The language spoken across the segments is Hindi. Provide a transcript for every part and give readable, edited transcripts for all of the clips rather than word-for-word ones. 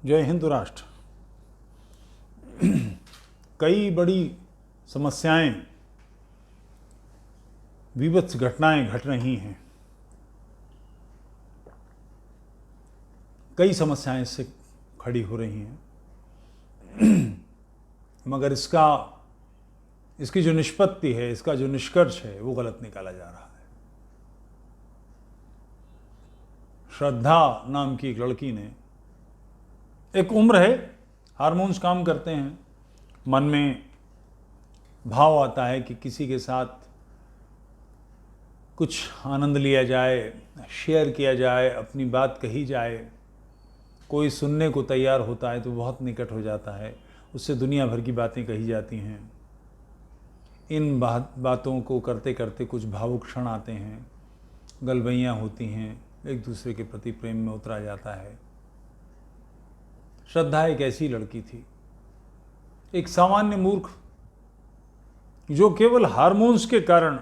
जय हिंद राष्ट्र। कई बड़ी समस्याएं, विभत्स घटनाएं घट रही हैं। कई समस्याएं इससे खड़ी हो रही हैं, मगर इसकी जो निष्पत्ति है, इसका जो निष्कर्ष है, वो गलत निकाला जा रहा है। श्रद्धा नाम की एक लड़की ने, एक उम्र है, हार्मोन्स काम करते हैं, मन में भाव आता है कि किसी के साथ कुछ आनंद लिया जाए, शेयर किया जाए, अपनी बात कही जाए। कोई सुनने को तैयार होता है तो बहुत निकट हो जाता है, उससे दुनिया भर की बातें कही जाती हैं। इन बातों को करते करते कुछ भावुक क्षण आते हैं, गलबैयाँ होती हैं, एक दूसरे के प्रति प्रेम में उतरा जाता है। श्रद्धा एक ऐसी लड़की थी, एक सामान्य मूर्ख, जो केवल हार्मोन्स के कारण,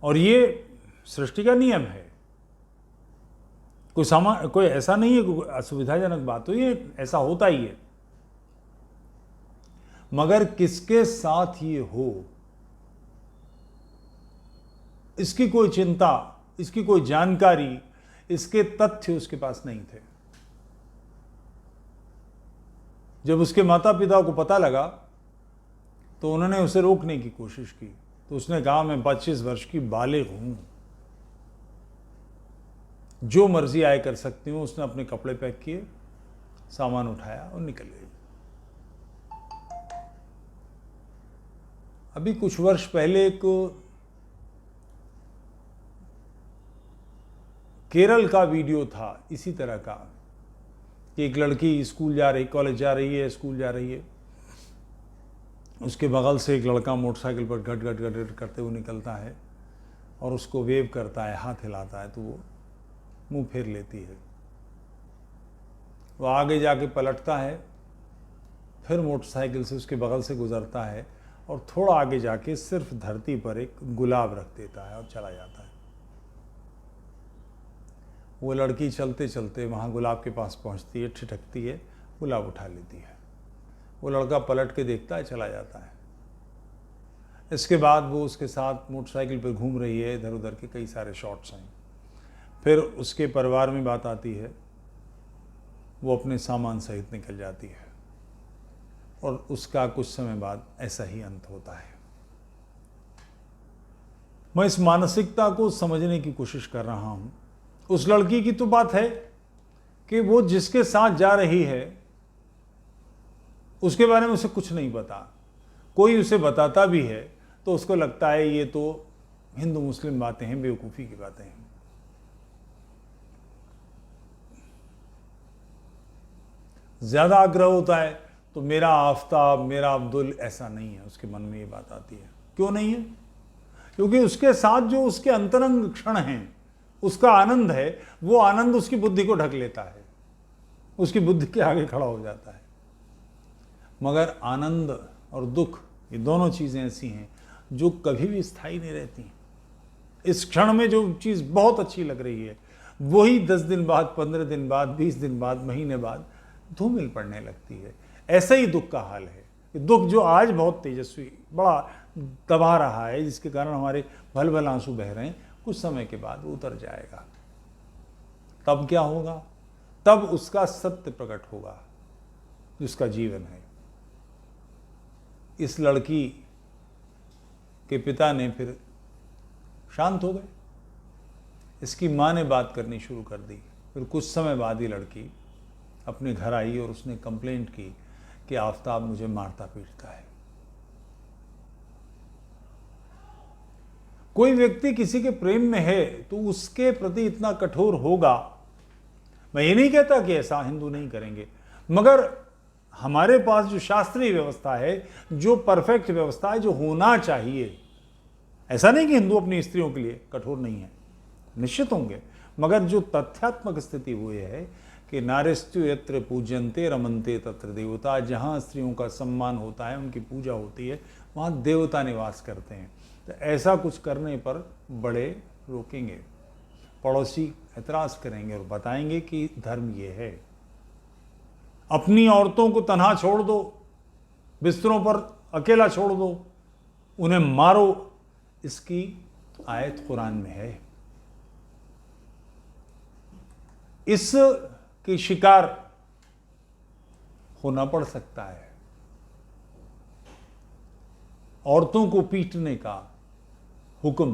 और ये सृष्टि का नियम है, कोई ऐसा नहीं है, कोई असुविधाजनक बात, तो ये ऐसा होता ही है। मगर किसके साथ ये हो, इसकी कोई चिंता, इसकी कोई जानकारी, इसके तथ्य उसके पास नहीं थे। जब उसके माता पिता को पता लगा तो उन्होंने उसे रोकने की कोशिश की, तो उसने कहा, मैं 25 वर्ष की बालिग हूं, जो मर्जी आए कर सकती हूं। उसने अपने कपड़े पैक किए, सामान उठाया और निकल गई। अभी कुछ वर्ष पहले एक केरल का वीडियो था इसी तरह का, कि एक लड़की स्कूल जा रही, कॉलेज जा रही है, स्कूल जा रही है, उसके बगल से एक लड़का मोटरसाइकिल पर घट घट घट घट करते हुए निकलता है और उसको वेव करता है, हाथ हिलाता है, तो वो मुंह फेर लेती है। वो आगे जाके पलटता है, फिर मोटरसाइकिल से उसके बगल से गुजरता है और थोड़ा आगे जाके सिर्फ धरती पर एक गुलाब रख देता है और चला जाता है। वो लड़की चलते चलते वहाँ गुलाब के पास पहुँचती है, ठिठकती है, गुलाब उठा लेती है। वो लड़का पलट के देखता है, चला जाता है। इसके बाद वो उसके साथ मोटरसाइकिल पर घूम रही है, इधर उधर के कई सारे शॉट्स हैं। फिर उसके परिवार में बात आती है, वो अपने सामान सहित निकल जाती है और उसका कुछ समय बाद ऐसा ही अंत होता है। मैं इस मानसिकता को समझने की कोशिश कर रहा हूँ। उस लड़की की तो बात है कि वो जिसके साथ जा रही है उसके बारे में उसे कुछ नहीं पता। कोई उसे बताता भी है तो उसको लगता है ये तो हिंदू मुस्लिम बातें हैं, बेवकूफ़ी की बातें हैं। ज़्यादा आग्रह होता है तो मेरा आफताब, मेरा अब्दुल, ऐसा नहीं है। उसके मन में ये बात आती है। क्यों नहीं है? क्योंकि उसके साथ जो उसके अंतरंग क्षण हैं, उसका आनंद है, वो आनंद उसकी बुद्धि को ढक लेता है, उसकी बुद्धि के आगे खड़ा हो जाता है। मगर आनंद और दुख, ये दोनों चीज़ें ऐसी हैं जो कभी भी स्थायी नहीं रहती। इस क्षण में जो चीज़ बहुत अच्छी लग रही है, वही 10 दिन बाद, 15 दिन बाद, 20 दिन बाद, महीने बाद धूमिल पड़ने लगती है। ऐसा ही दुख का हाल है कि दुख जो आज बहुत तेजस्वी, बड़ा दबा रहा है, जिसके कारण हमारे भल भल आंसू बह रहे हैं, कुछ समय के बाद वो उतर जाएगा। तब क्या होगा? तब उसका सत्य प्रकट होगा, जिसका जीवन है। इस लड़की के पिता ने फिर शांत हो गए। इसकी माँ ने बात करनी शुरू कर दी। फिर कुछ समय बाद ही लड़की अपने घर आई और उसने कंप्लेंट की कि आफताब मुझे मारता पीटता है। कोई व्यक्ति किसी के प्रेम में है तो उसके प्रति इतना कठोर होगा। मैं ये नहीं कहता कि ऐसा हिंदू नहीं करेंगे, मगर हमारे पास जो शास्त्रीय व्यवस्था है, जो परफेक्ट व्यवस्था है, जो होना चाहिए, ऐसा नहीं कि हिंदू अपनी स्त्रियों के लिए कठोर नहीं है, निश्चित होंगे, मगर जो तथ्यात्मक स्थिति हुई है कि नारीस्तु यत्र पूज्यन्ते रमन्ते तत्र देवता, जहाँ स्त्रियों का सम्मान होता है, उनकी पूजा होती है, वहाँ देवता निवास करते हैं। तो ऐसा कुछ करने पर बड़े रोकेंगे। पड़ोसी एतराज़ करेंगे और बताएंगे कि धर्म ये है। अपनी औरतों को तन्हा छोड़ दो, बिस्तरों पर अकेला छोड़ दो, उन्हें मारो, इसकी आयत कुरान में है। इसकी शिकार होना पड़ सकता है। औरतों को पीटने का हुक्म,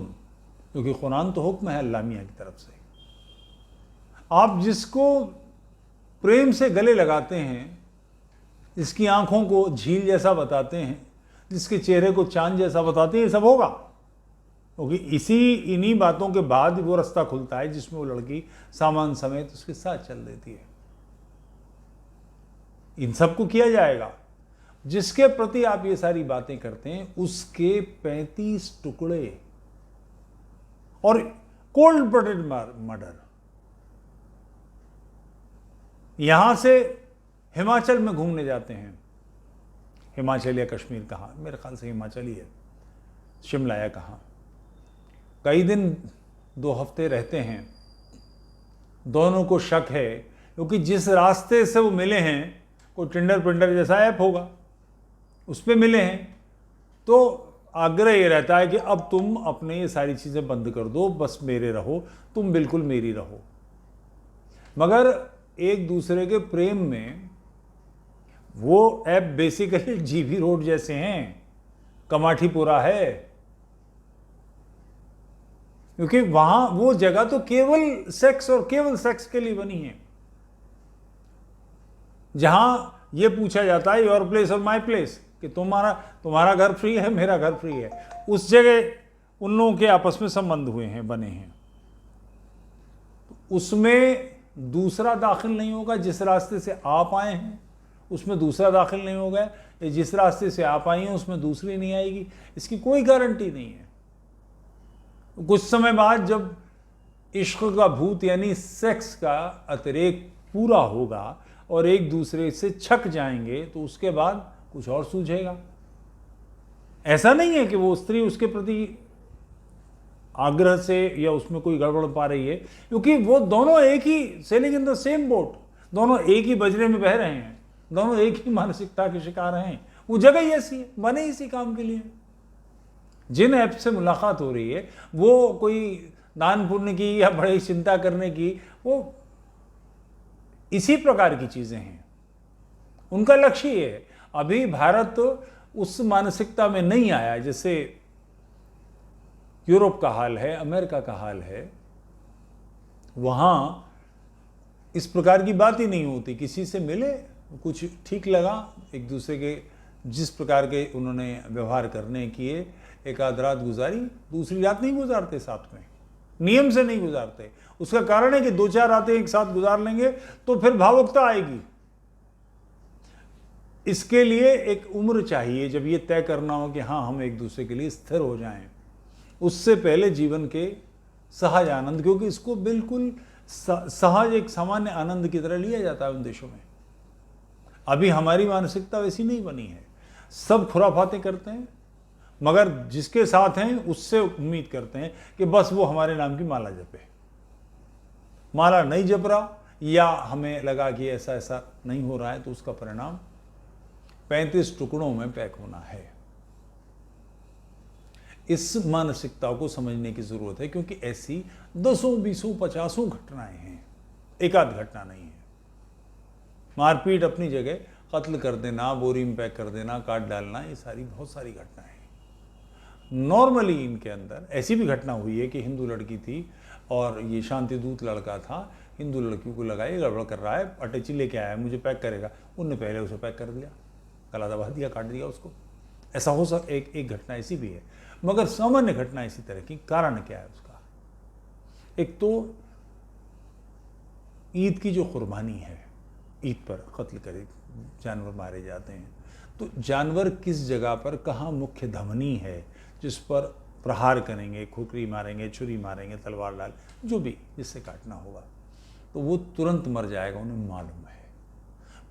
क्योंकि कुरान तो हुक्म है अल्लाह मियां की तरफ से। आप जिसको प्रेम से गले लगाते हैं, जिसकी आंखों को झील जैसा बताते हैं, जिसके चेहरे को चांद जैसा बताते हैं, ये सब होगा, क्योंकि इन्हीं बातों के बाद वो रास्ता खुलता है जिसमें वो लड़की सामान समेत उसके साथ चल देती है। इन सबको किया जाएगा। जिसके प्रति आप ये सारी बातें करते हैं उसके 35 टुकड़े, और कोल्ड ब्लडेड मर्डर। यहां से हिमाचल में घूमने जाते हैं, हिमाचल या कश्मीर कहाँ, मेरे ख्याल से हिमाचल ही है, शिमला या कहाँ, कई दिन 2 हफ्ते रहते हैं। दोनों को शक है, क्योंकि जिस रास्ते से वो मिले हैं कोई टिंडर पिंडर जैसा ऐप होगा, उस पर मिले हैं, तो आग्रह ये रहता है कि अब तुम अपने ये सारी चीज़ें बंद कर दो, बस मेरे रहो, तुम बिल्कुल मेरी रहो। मगर एक दूसरे के प्रेम में वो ऐप बेसिकली जीबी रोड जैसे हैं, कमाठीपुरा है, क्योंकि वहां वो जगह तो केवल सेक्स और केवल सेक्स के लिए बनी है, जहां ये पूछा जाता है योर प्लेस और माय प्लेस, कि तुम्हारा घर फ्री है, मेरा घर फ्री है। उस जगह उन लोगों के आपस में संबंध हुए हैं, बने हैं। उसमें दूसरा दाखिल नहीं होगा। जिस रास्ते से आप आए हैं उसमें दूसरा दाखिल नहीं होगा, या जिस रास्ते से आप आई हैं उसमें दूसरी नहीं आएगी, इसकी कोई गारंटी नहीं है। कुछ समय बाद जब इश्क का भूत यानी सेक्स का अतिरेक पूरा होगा और एक दूसरे से छक जाएंगे, तो उसके बाद कुछ और सूझेगा। ऐसा नहीं है कि वो स्त्री उसके प्रति आग्रह से या उसमें कोई गड़बड़ पा रही है, क्योंकि वो दोनों एक ही sailing in the same boat, दोनों एक ही बजरे में बह रहे हैं, दोनों एक ही मानसिकता के शिकार हैं। वो जगह ही ऐसी है, बने इसी काम के लिए। जिन ऐप से मुलाकात हो रही है वो कोई दान पुण्य की या बड़ी चिंता करने की, वो इसी प्रकार की चीजें हैं, उनका लक्ष्य ये है। अभी भारत उस मानसिकता में नहीं आया जैसे यूरोप का हाल है, अमेरिका का हाल है। वहां इस प्रकार की बात ही नहीं होती। किसी से मिले, कुछ ठीक लगा, एक दूसरे के जिस प्रकार के उन्होंने व्यवहार करने किए, एक आध रात गुजारी, दूसरी रात नहीं गुजारते साथ में, नियम से नहीं गुजारते। उसका कारण है कि 2-4 रातें एक साथ गुजार लेंगे तो फिर भावुकता आएगी। इसके लिए एक उम्र चाहिए जब ये तय करना हो कि हाँ हम एक दूसरे के लिए स्थिर हो जाएं। उससे पहले जीवन के सहज आनंद, क्योंकि इसको बिल्कुल सहज एक सामान्य आनंद की तरह लिया जाता है उन देशों में। अभी हमारी मानसिकता वैसी नहीं बनी है। सब खुराफातें करते हैं, मगर जिसके साथ हैं उससे उम्मीद करते हैं कि बस वो हमारे नाम की माला जपे। माला नहीं जप रहा या हमें लगा कि ऐसा ऐसा नहीं हो रहा है, तो उसका परिणाम 35 टुकड़ों में पैक होना है। इस मानसिकता को समझने की जरूरत है, क्योंकि ऐसी 10-20-50 घटनाएं हैं, एक आध घटना नहीं है। मारपीट अपनी जगह, कत्ल कर देना, बोरी में पैक कर देना, काट डालना, ये सारी बहुत सारी घटनाएं हैं। नॉर्मली इनके अंदर ऐसी भी घटना हुई है कि हिंदू लड़की थी और ये शांति दूत लड़का था, हिंदू लड़की को लगा ये गड़बड़ कर रहा है, अटैची लेके आया है, मुझे पैक करेगा। उनने पहले उसे पैक कर दिया, गला दबा दिया, काट दिया उसको। ऐसा हो सक एक घटना ऐसी भी है। मगर सामान्य घटना इसी तरह की, कारण क्या है उसका? एक तो ईद की जो कुर्बानी है, ईद पर कत्ल करे, जानवर मारे जाते हैं, तो जानवर किस जगह पर कहाँ मुख्य धमनी है जिस पर प्रहार करेंगे, खुकरी मारेंगे, छुरी मारेंगे, तलवार डाल, जो भी जिससे काटना होगा, तो वो तुरंत मर जाएगा, उन्हें मालूम है।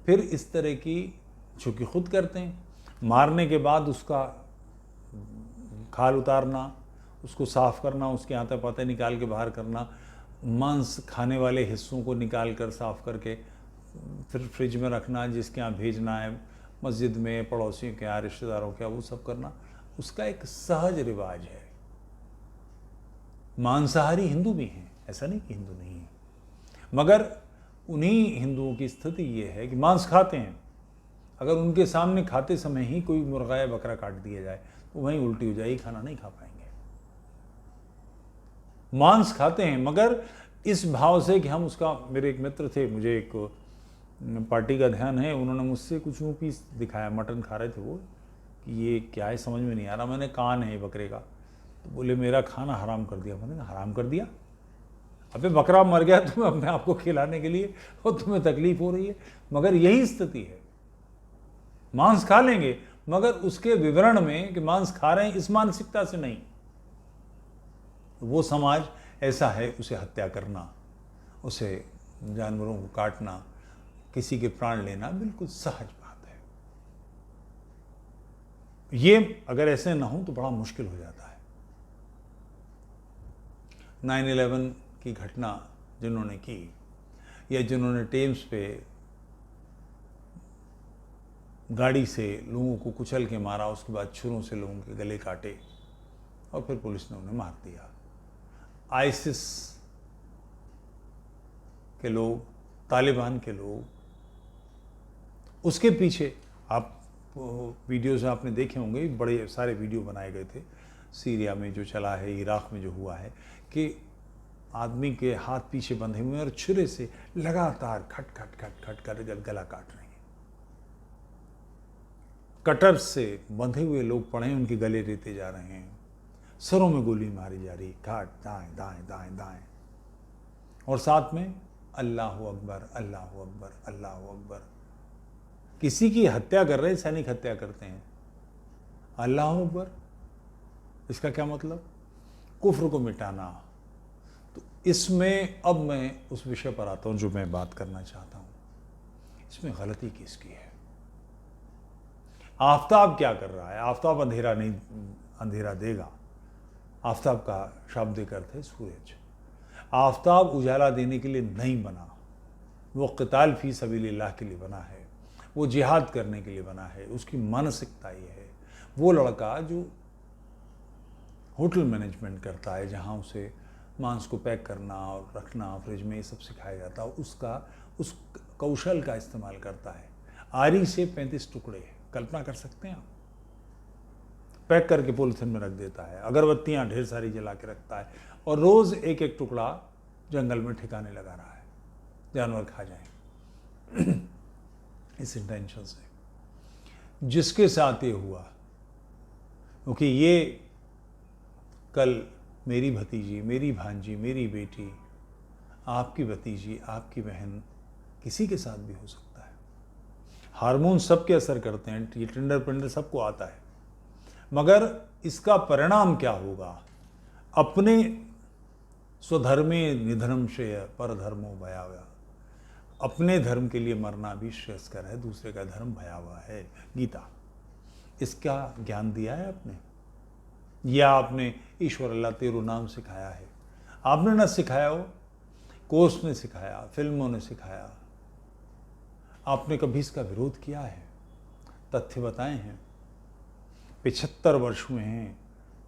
फिर इस तरह की चूंकि खुद करते हैं, मारने के बाद उसका खाल उतारना, उसको साफ करना, उसके आते पाते निकाल के बाहर करना, मांस खाने वाले हिस्सों को निकाल कर साफ करके फिर फ्रिज में रखना, जिसके यहाँ भेजना है, मस्जिद में, पड़ोसियों के यहाँ, रिश्तेदारों के यहाँ, वो सब करना उसका एक सहज रिवाज है। मांसाहारी हिंदू भी हैं, ऐसा नहीं कि हिंदू नहीं है, मगर उन्हीं हिंदुओं की स्थिति ये है कि मांस खाते हैं, अगर उनके सामने खाते समय ही कोई मुर्गा या बकरा काट दिया जाए तो वहीं उल्टी हो जाएगी, खाना नहीं खा पाएंगे। मांस खाते हैं मगर इस भाव से कि हम उसका, मेरे एक मित्र थे, मुझे एक पार्टी का ध्यान है, उन्होंने मुझसे कुछ वो पीस दिखाया, मटन खा रहे थे वो, कि ये क्या है समझ में नहीं आ रहा। मैंने कान है बकरे का, तो बोले मेरा खाना हराम कर दिया। मैंने कहा हराम कर दिया? अबे बकरा मर गया तुम्हें अपने आप को खिलाने के लिए और तुम्हें तकलीफ हो रही है। मगर यही स्थिति है, मांस खा लेंगे मगर उसके विवरण में कि मांस खा रहे हैं इस मानसिकता से नहीं। वो समाज ऐसा है, उसे हत्या करना, उसे जानवरों को काटना, किसी के प्राण लेना बिल्कुल सहज बात है। ये अगर ऐसे ना हो तो बड़ा मुश्किल हो जाता है। 9/11 की घटना जिन्होंने की, या जिन्होंने टेम्स पे गाड़ी से लोगों को कुचल के मारा, उसके बाद छुरों से लोगों के गले काटे और फिर पुलिस ने उन्हें मार दिया। आईसिस के लोग, तालिबान के लोग, उसके पीछे आप वीडियोज़ आपने देखे होंगे, बड़े सारे वीडियो बनाए गए थे, सीरिया में जो चला है, इराक में जो हुआ है, कि आदमी के हाथ पीछे बंधे हुए हैं और छुरे से लगातार खट खट खट खट कर गला काट रहे हैं। कटर से बंधे हुए लोग पड़े हैं, उनके गले रेते जा रहे हैं, सरों में गोली मारी जा रही, काट दाएं दाएं दाएं दाएं, और साथ में अल्लाह अकबर अल्लाह अकबर अल्लाह अकबर। किसी की हत्या कर रहे सैनिक हत्या करते हैं, अल्लाह अकबर, इसका क्या मतलब? कुफ्र को मिटाना। तो इसमें अब मैं उस विषय पर आता हूं जो मैं बात करना चाहता हूं। इसमें गलती किसकी है? आफताब क्या कर रहा है? आफताब अंधेरा नहीं, अंधेरा देगा। आफताब का शाब्दिक अर्थ है सूरज। आफताब उजाला देने के लिए नहीं बना, वो क़िताल फ़ी सबीलिल्लाह के लिए बना है, वो जिहाद करने के लिए बना है। उसकी मानसिकता ये है। वो लड़का जो होटल मैनेजमेंट करता है, जहाँ उसे मांस को पैक करना और रखना फ्रिज में, ये सब सिखाया जाता है, उस कौशल का इस्तेमाल करता है। आरी से 35 टुकड़े, कल्पना कर सकते हैं आप, पैक करके पॉलिथीन में रख देता है, अगरबत्तियाँ ढेर सारी जला के रखता है, और रोज़ एक एक टुकड़ा जंगल में ठिकाने लगा रहा है, जानवर खा जाएं इस इंटेंशन से। जिसके साथ ये हुआ, क्योंकि ये कल मेरी भतीजी, मेरी भांजी, मेरी बेटी, आपकी भतीजी, आपकी बहन, किसी के साथ भी हो सकता है। हार्मोन सबके असर करते हैं, ये टिंडर पिंडर सबको आता है, मगर इसका परिणाम क्या होगा? अपने स्वधर्मे निधनम श्रेय पर धर्मो भयावह। अपने धर्म के लिए मरना भी श्रेयस्कर है, दूसरे का धर्म भयावह है। गीता इसका ज्ञान दिया है आपने, या आपने ईश्वर अल्लाह तेरो नाम सिखाया है? आपने ना सिखाया हो, कोर्स ने सिखाया, फिल्मों ने सिखाया, आपने कभी इसका विरोध किया है? तथ्य बताए हैं। 75 वर्ष हुए हैं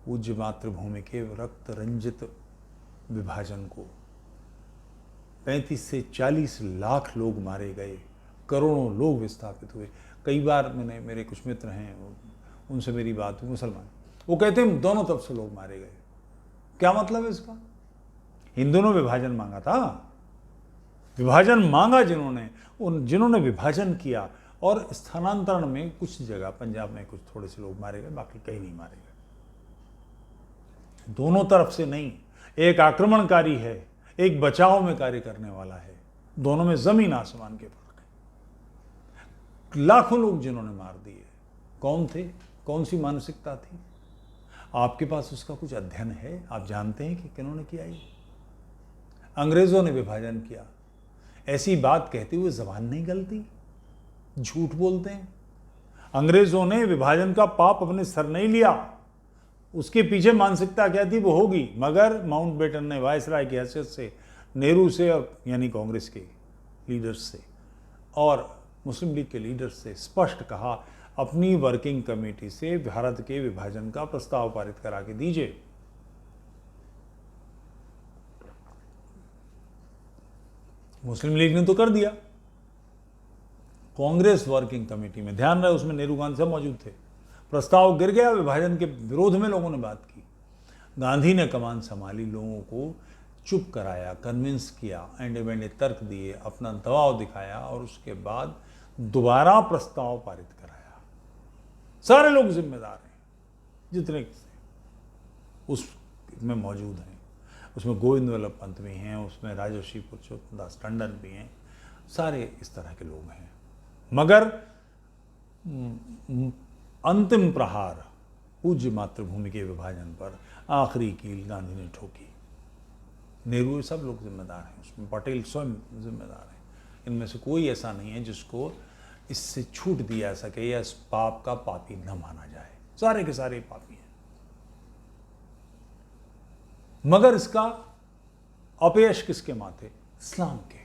पूज्य मातृभूमि के रक्त रंजित विभाजन को। 35 से 40 लाख लोग मारे गए, करोड़ों लोग विस्थापित हुए। कई बार मेरे कुछ मित्र हैं, उनसे मेरी बात हुई, मुसलमान, वो कहते हैं दोनों तरफ से लोग मारे गए। क्या मतलब है इसका? हिंदुओं ने विभाजन मांगा था, विभाजन मांगा जिन्होंने विभाजन किया, और स्थानांतरण में कुछ जगह पंजाब में कुछ थोड़े से लोग मारे गए, बाकी कहीं नहीं मारे गए। दोनों तरफ से नहीं, एक आक्रमणकारी है, एक बचाव में कार्य करने वाला है, दोनों में जमीन आसमान के फर्क है। लाखों लोग जिन्होंने मार दिए, कौन थे? कौन सी मानसिकता थी? आपके पास उसका कुछ अध्ययन है? आप जानते हैं कि किन्होंने किया ये? अंग्रेजों ने विभाजन किया। ऐसी बात कहते हुए जबान नहीं गलती, झूठ बोलते हैं। अंग्रेजों ने विभाजन का पाप अपने सर नहीं लिया, उसके पीछे मानसिकता क्या थी वो होगी, मगर माउंटबेटन ने वायसराय की हैसियत से नेहरू से और यानी कांग्रेस के लीडर्स से और मुस्लिम लीग के लीडर्स से स्पष्ट कहा, अपनी वर्किंग कमेटी से भारत के विभाजन का प्रस्ताव पारित करा के दीजिए। मुस्लिम लीग ने तो कर दिया। कांग्रेस वर्किंग कमेटी में, ध्यान रहे, उसमें नेहरू गांधी सब मौजूद थे, प्रस्ताव गिर गया, विभाजन के विरोध में लोगों ने बात की। गांधी ने कमान संभाली, लोगों को चुप कराया, कन्विंस किया, एंडे बेंडे तर्क दिए, अपना दबाव दिखाया और उसके बाद दोबारा प्रस्ताव पारित कराया। सारे लोग जिम्मेदार हैं जितने उसमें मौजूद हैं। उसमें गोविंद वल्लभ पंत भी हैं, उसमें राजर्षि पुरुषोत्तम दास टंडन भी हैं, सारे इस तरह के लोग हैं। मगर अंतिम प्रहार पूज्य मातृभूमि के विभाजन पर आखिरी कील गांधी ने ठोकी। नेहरू सब लोग जिम्मेदार हैं, उसमें पटेल स्वयं जिम्मेदार हैं। इनमें से कोई ऐसा नहीं है जिसको इससे छूट दिया सके या इस पाप का पापी न माना जाए। सारे के सारे पापी हैं। मगर इसका अपयश किसके माथे? इस्लाम के।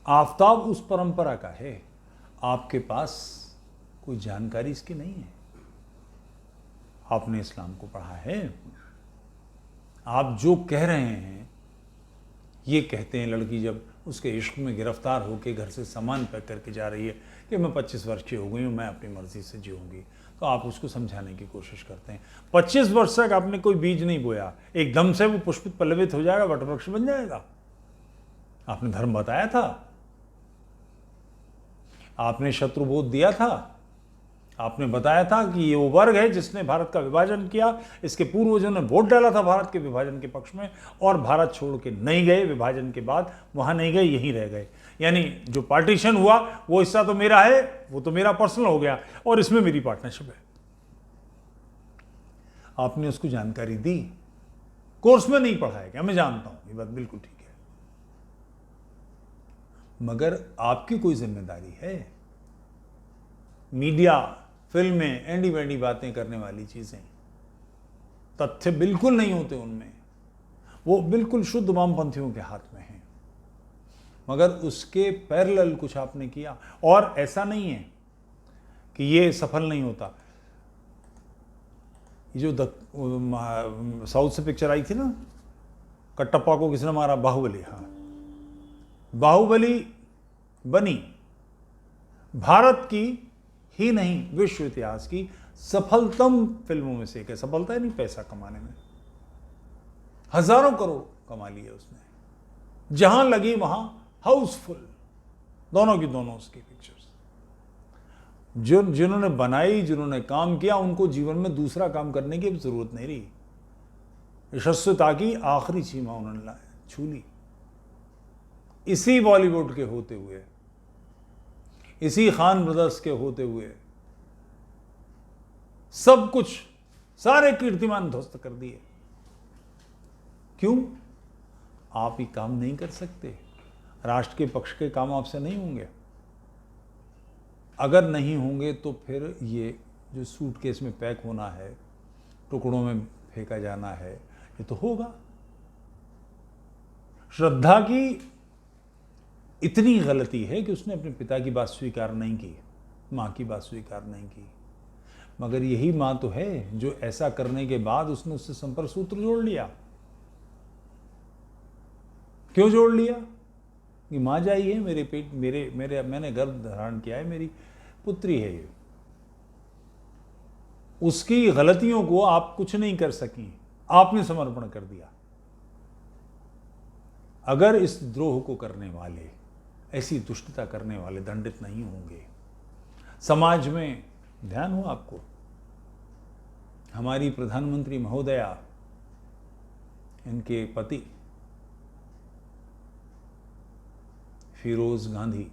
आफताब उस परंपरा का है, आपके पास कोई जानकारी इसकी नहीं है। आपने इस्लाम को पढ़ा है? आप जो कह रहे हैं, ये कहते हैं लड़की जब उसके इश्क में गिरफ्तार होकर घर से सामान पैक करके जा रही है कि मैं 25 वर्ष की हो गई हूँ, मैं अपनी मर्जी से जीऊँगी, तो आप उसको समझाने की कोशिश करते हैं। 25 वर्ष तक आपने कोई बीज नहीं बोया, एकदम से वो पुष्पित पल्लवित हो जाएगा, वटवृक्ष बन जाएगा। आपने धर्म बताया था, आपने शत्रुबोध दिया था, आपने बताया था कि ये वो वर्ग है जिसने भारत का विभाजन किया, इसके पूर्वजों ने वोट डाला था भारत के विभाजन के पक्ष में और भारत छोड़ के नहीं गए, विभाजन के बाद वहां नहीं गए, यहीं रह गए। यानी जो पार्टीशन हुआ वो हिस्सा तो मेरा है, वो तो मेरा पर्सनल हो गया और इसमें मेरी पार्टनरशिप है। आपने उसको जानकारी दी, कोर्स में नहीं पढ़ाया गया, मैं जानता हूं, ये बात बिल्कुल ठीक है। मगर आपकी कोई जिम्मेदारी है? मीडिया, फिल्में, एंडी वेंडी बातें करने वाली चीजें, तथ्य बिल्कुल नहीं होते उनमें, वो बिल्कुल शुद्ध वामपंथियों के हाथ में है। मगर उसके पैरेलल कुछ आपने किया, और ऐसा नहीं है कि ये सफल नहीं होता। ये जो साउथ से पिक्चर आई थी ना, कटप्पा को किसने मारा? बाहुबली। हाँ, बाहुबली बनी भारत की ही नहीं, विश्व इतिहास की सफलतम फिल्मों में से एक है। सफलता है नहीं, पैसा कमाने में हजारों करोड़ कमा लिए उसने, जहां लगी वहां हाउसफुल, दोनों की दोनों उसकी पिक्चर्स। जिन्होंने बनाई, जिन्होंने काम किया, उनको जीवन में दूसरा काम करने की जरूरत नहीं रही। यशस्विता की आखिरी सीमा उन्होंने छू ली। इसी बॉलीवुड के होते हुए, इसी खान ब्रदर्स के होते हुए सब कुछ, सारे कीर्तिमान ध्वस्त कर दिए। क्यों? आप ही काम नहीं कर सकते, राष्ट्र के पक्ष के काम आपसे नहीं होंगे। अगर नहीं होंगे तो फिर ये जो सूटकेस में पैक होना है, टुकड़ों में फेंका जाना है, ये तो होगा। श्रद्धा की इतनी गलती है कि उसने अपने पिता की बात स्वीकार नहीं की, माँ की बात स्वीकार नहीं की। मगर यही माँ तो है जो ऐसा करने के बाद उसने उससे संपर्क सूत्र जोड़ लिया। क्यों जोड़ लिया? कि माँ जाई है, मेरे पेट, मैंने गर्भ धारण किया है, मेरी पुत्री है ये। उसकी गलतियों को आप कुछ नहीं कर सकी, आपने समर्पण कर दिया। अगर इस द्रोह को करने वाले, ऐसी दुष्टता करने वाले दंडित नहीं होंगे समाज में, ध्यान हो आपको, हमारी प्रधानमंत्री महोदया, इनके पति फिरोज गांधी,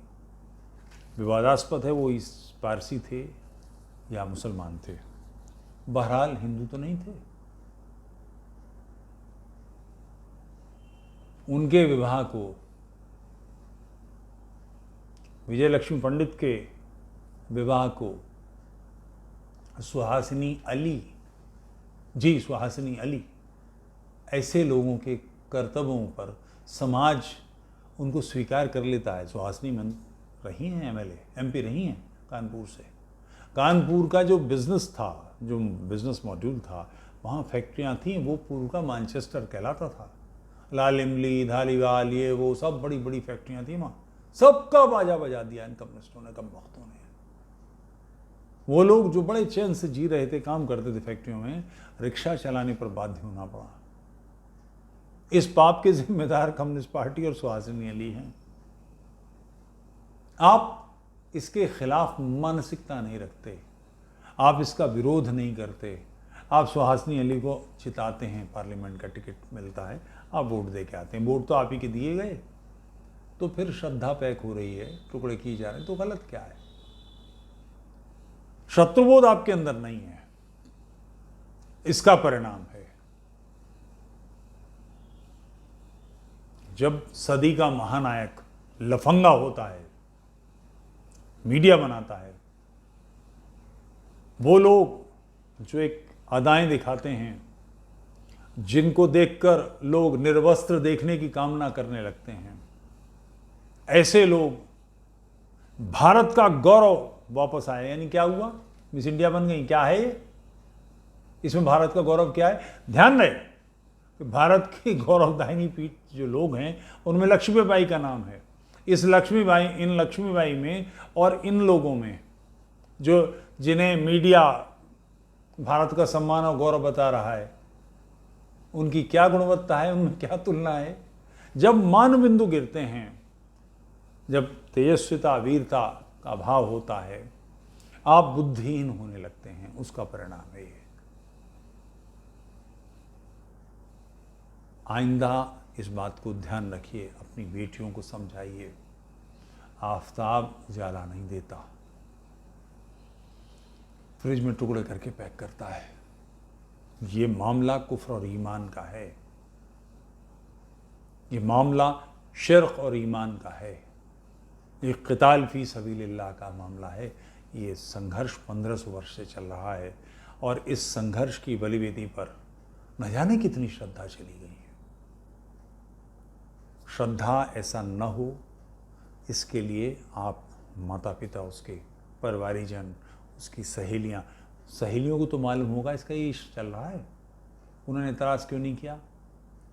विवादास्पद है वो इस पारसी थे या मुसलमान थे, बहरहाल हिंदू तो नहीं थे। उनके विवाह को विजय लक्ष्मी पंडित के विवाह को सुहासिनी अली, जी सुहासिनी अली, ऐसे लोगों के कर्तव्यों पर समाज उनको स्वीकार कर लेता है। सुहासिनी मन रही हैं एमएलए, एमपी रही हैं कानपुर से। कानपुर का जो बिज़नेस था, जो बिज़नेस मॉड्यूल था, वहाँ फैक्ट्रियाँ थीं, वो पूर्व का मैनचेस्टर कहलाता था। लाल इमली, धालीवाल, ये वो सब बड़ी बड़ी फैक्ट्रियाँ थीं वहाँ। सबका बाजा बजा दिया इन कम्युनिस्टों ने, कम वक्तों ने। वो लोग जो बड़े चैन से जी रहे थे, काम करते थे फैक्ट्रियों में, रिक्शा चलाने पर बाध्य होना पड़ा। इस पाप के जिम्मेदार कम्युनिस्ट पार्टी और सुहासिनी अली हैं। आप इसके खिलाफ मानसिकता नहीं रखते, आप इसका विरोध नहीं करते, आप सुहासिनी अली को चिताते हैं, पार्लियामेंट का टिकट मिलता है, आप वोट दे के आते हैं। वोट तो आप ही के दिए गए, तो फिर श्रद्धा पैक हो रही है, टुकड़े किए जा रहे हैं, तो गलत क्या है? शत्रुबोध आपके अंदर नहीं है, इसका परिणाम है। जब सदी का महानायक लफंगा होता है, मीडिया बनाता है, वो लोग जो एक अदाएं दिखाते हैं, जिनको देखकर लोग निर्वस्त्र देखने की कामना करने लगते हैं, ऐसे लोग भारत का गौरव वापस आए। यानी क्या हुआ? मिस इंडिया बन गई। क्या है ये? इसमें भारत का गौरव क्या है? ध्यान रहे कि भारत की गौरवदायिनी पीठ जो लोग हैं, उनमें लक्ष्मीबाई का नाम है। इस लक्ष्मीबाई, इन लक्ष्मीबाई में और इन लोगों में जो जिन्हें मीडिया भारत का सम्मान और गौरव बता रहा है, उनकी क्या गुणवत्ता है, उनमें क्या तुलना है? जब मानबिंदु गिरते हैं, जब तेजस्विता, वीरता का अभाव होता है, आप बुद्धिहीन होने लगते हैं, उसका परिणाम है ये। आइंदा इस बात को ध्यान रखिए, अपनी बेटियों को समझाइए, आफताब उजाला नहीं देता, फ्रिज में टुकड़े करके पैक करता है। ये मामला कुफ्र और ईमान का है, ये मामला शिर्क और ईमान का है, ये क़िताल फ़ी सबीलिल्लाह का मामला है। ये संघर्ष 1500 वर्ष से चल रहा है और इस संघर्ष की बलिवेदी पर न जाने कितनी श्रद्धा चली गई है। श्रद्धा ऐसा न हो, इसके लिए आप माता पिता, उसके परिवारीजन, उसकी सहेलियों को तो मालूम होगा इसका ये इश्क चल रहा है। उन्होंने एतराज़ क्यों नहीं किया?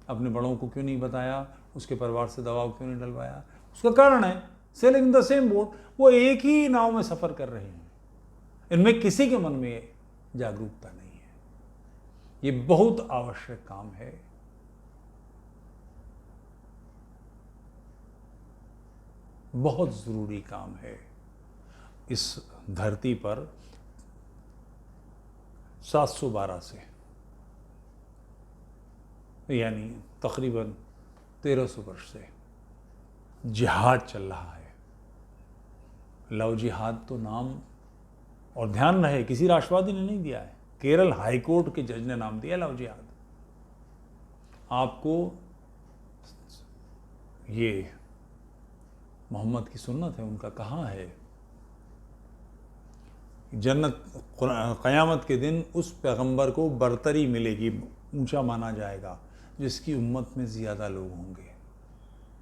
अपने बड़ों को क्यों नहीं बताया? उसके परिवार से दबाव क्यों नहीं डलवाया? उसका कारण है सेलिंग द सेम बोट। वो एक ही नाव में सफ़र कर रहे हैं, इनमें किसी के मन में जागरूकता नहीं है। ये बहुत आवश्यक काम है। बहुत ज़रूरी काम है। इस धरती पर 712 से, यानी तकरीबन 1300 वर्ष से जिहाद चल रहा है। लव जिहाद तो नाम, और ध्यान रहे, किसी राष्ट्रवादी ने नहीं दिया है, केरल हाई कोर्ट के जज ने नाम दिया लव जिहाद। आपको ये मोहम्मद की सुन्नत है, उनका कहाँ है? जन्नत, क़यामत के दिन उस पैगंबर को बरतरी मिलेगी, ऊंचा माना जाएगा, जिसकी उम्मत में ज़्यादा लोग होंगे,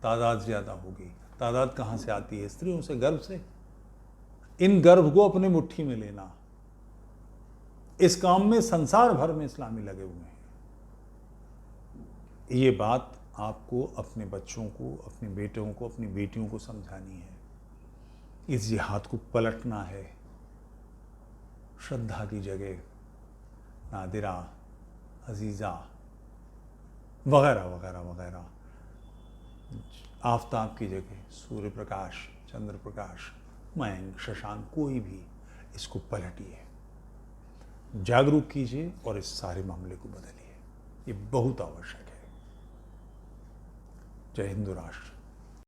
तादाद ज़्यादा होगी। तादाद कहाँ से आती है? स्त्रियों से, गर्भ से। इन गर्भ को अपने मुट्ठी में लेना, इस काम में संसार भर में इस्लामी लगे हुए हैं। ये बात आपको अपने बच्चों को, अपने बेटों को, अपनी बेटियों को समझानी है। इस जिहाद को पलटना है। श्रद्धा की जगह नादिरा, अजीज़ा वगैरह वगैरह वगैरह, आफताब की जगह सूर्य प्रकाश, चंद्र प्रकाश, मयंक, शशांक, कोई भी, इसको पलटिए, जागरूक कीजिए और इस सारे मामले को बदलिए। ये बहुत आवश्यक है। जय हिंद राष्ट्र।